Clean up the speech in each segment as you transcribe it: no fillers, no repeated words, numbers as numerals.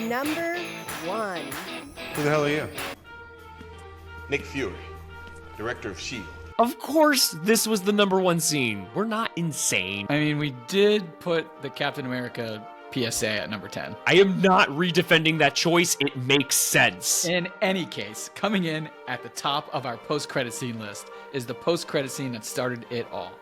number 1. Who the hell are you? Nick Fury, director of S.H.I.E.L.D. Of course, this was the number 1 scene. We're not insane. I mean, we did put the Captain America PSA at number 10. I am not redefending that choice. It makes sense. In any case, coming in at the top of our post-credit scene list is the post-credit scene that started it all.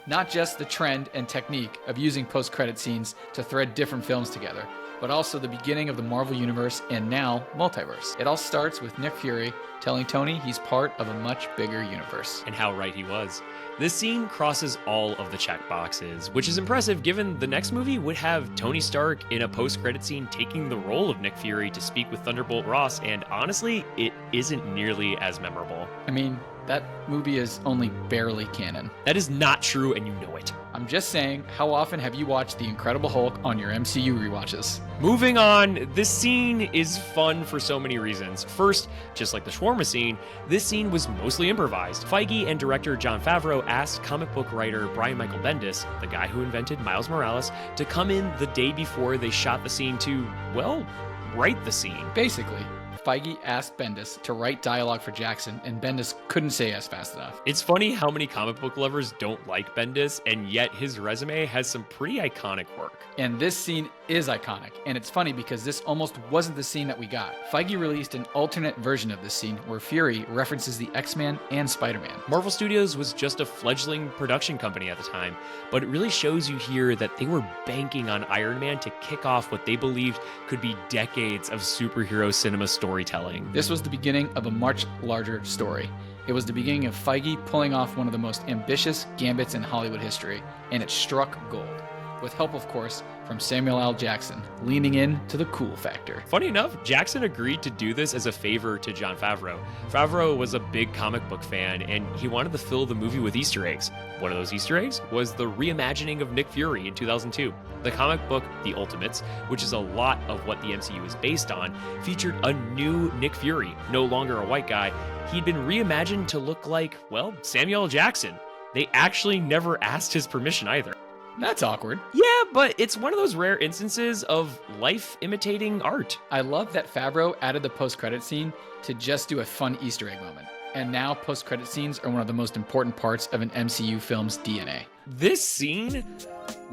Not just the trend and technique of using post-credit scenes to thread different films together, but also the beginning of the Marvel Universe and now multiverse. It all starts with Nick Fury telling Tony he's part of a much bigger universe. And how right he was. This scene crosses all of the check boxes, which is impressive given the next movie would have Tony Stark in a post-credit scene taking the role of Nick Fury to speak with Thunderbolt Ross, and honestly, it isn't nearly as memorable. I mean, that movie is only barely canon. That is not true, and you know it. I'm just saying, how often have you watched The Incredible Hulk on your MCU rewatches? Moving on, this scene is fun for so many reasons. First, just like the shawarma scene, this scene was mostly improvised. Feige and director Jon Favreau asked comic book writer Brian Michael Bendis, the guy who invented Miles Morales, to come in the day before they shot the scene to, well, write the scene. Basically, Feige asked Bendis to write dialogue for Jackson, and Bendis couldn't say yes fast enough. It's funny how many comic book lovers don't like Bendis, and yet his resume has some pretty iconic work. And this scene is iconic, and it's funny because this almost wasn't the scene that we got. Feige released an alternate version of this scene where Fury references the X-Men and Spider-Man. Marvel Studios was just a fledgling production company at the time, but it really shows you here that they were banking on Iron Man to kick off what they believed could be decades of superhero cinema storytelling. This was the beginning of a much larger story. It was the beginning of Feige pulling off one of the most ambitious gambits in Hollywood history, and it struck gold. With help, of course, from Samuel L. Jackson, leaning in to the cool factor. Funny enough, Jackson agreed to do this as a favor to Jon Favreau. Favreau was a big comic book fan, and he wanted to fill the movie with Easter eggs. One of those Easter eggs was the reimagining of Nick Fury in 2002. The comic book, The Ultimates, which is a lot of what the MCU is based on, featured a new Nick Fury, no longer a white guy. He'd been reimagined to look like, well, Samuel L. Jackson. They actually never asked his permission either. That's awkward. Yeah, but it's one of those rare instances of life imitating art. I love that Favreau added the post-credit scene to just do a fun Easter egg moment. And now post-credit scenes are one of the most important parts of an MCU film's DNA. This scene,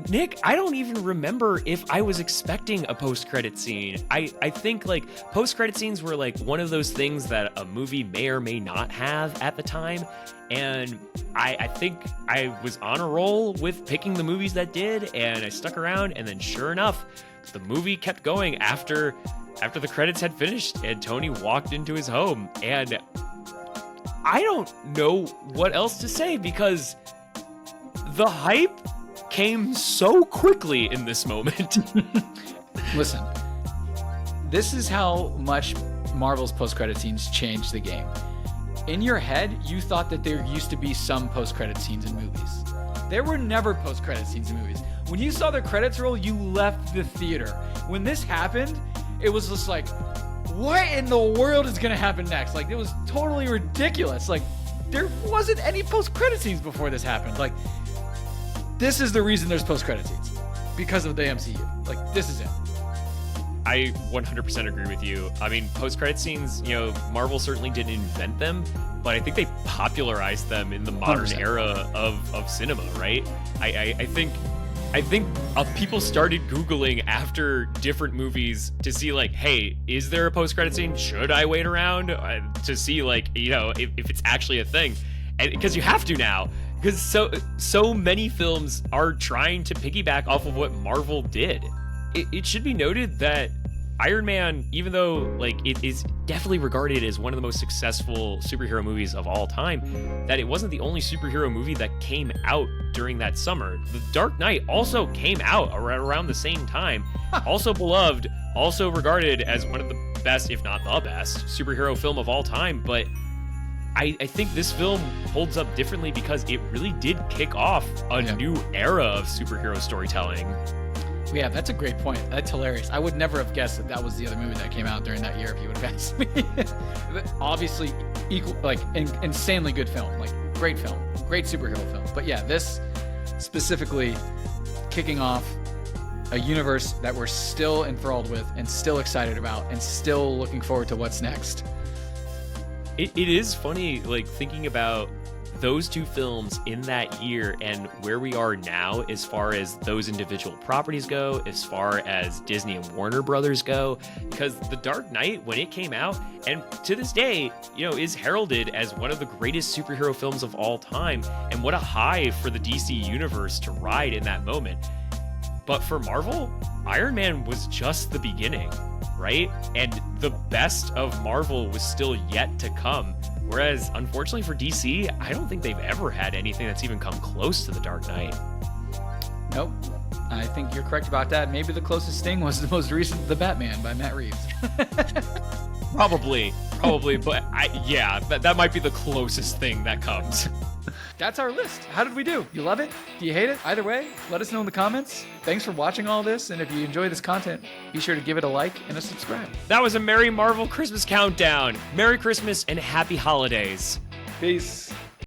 Nick, I don't even remember if I was expecting a post-credit scene. I think like post-credit scenes were like one of those things that a movie may or may not have at the time. And I think I was on a roll with picking the movies that did, and I stuck around, and then sure enough, the movie kept going after the credits had finished and Tony walked into his home. And I don't know what else to say because the hype came so quickly in this moment. Listen, this is how much Marvel's post-credit scenes changed the game. In your head, you thought that there used to be some post-credit scenes in movies. There were never post-credit scenes in movies. When you saw the credits roll, you left the theater. When this happened, it was just like, what in the world is gonna happen next? Like, it was totally ridiculous. Like, there wasn't any post-credit scenes before this happened. Like, this is the reason there's post-credit scenes. Because of the MCU. Like, this is it. I 100% agree with you. I mean, post-credit scenes, you know, Marvel certainly didn't invent them, but I think they popularized them in the modern 100%. era of cinema, right? I think people started Googling after different movies to see like, hey, is there a post-credit scene? Should I wait around to see like, you know, if it's actually a thing? And because you have to now, because so many films are trying to piggyback off of what Marvel did. It should be noted that Iron Man, even though like it is definitely regarded as one of the most successful superhero movies of all time, that it wasn't the only superhero movie that came out during that summer. The Dark Knight also came out around the same time, also beloved, also regarded as one of the best, if not the best, superhero film of all time. But I think this film holds up differently because it really did kick off a new era of superhero storytelling. Yeah, that's a great point. That's hilarious. I would never have guessed that was the other movie that came out during that year if you would have asked me. Obviously, insanely good film. Like, great film. Great superhero film. But yeah, this specifically kicking off a universe that we're still enthralled with and still excited about and still looking forward to what's next. It is funny, like, thinking about those two films in that year and where we are now as far as those individual properties go, as far as Disney and Warner Brothers go, because The Dark Knight, when it came out, and to this day, is heralded as one of the greatest superhero films of all time, and what a high for the DC universe to ride in that moment. But for Marvel, Iron Man was just the beginning, right? And the best of Marvel was still yet to come. Whereas, unfortunately for DC, I don't think they've ever had anything that's even come close to The Dark Knight. Nope. I think you're correct about that. Maybe the closest thing was the most recent The Batman by Matt Reeves. Probably, but that might be the closest thing that comes. That's our list. How did we do? You love it? Do you hate it? Either way, let us know in the comments. Thanks for watching all this, and if you enjoy this content, be sure to give it a like and a subscribe. That was a Merry Marvel Christmas Countdown. Merry Christmas and Happy Holidays. Peace.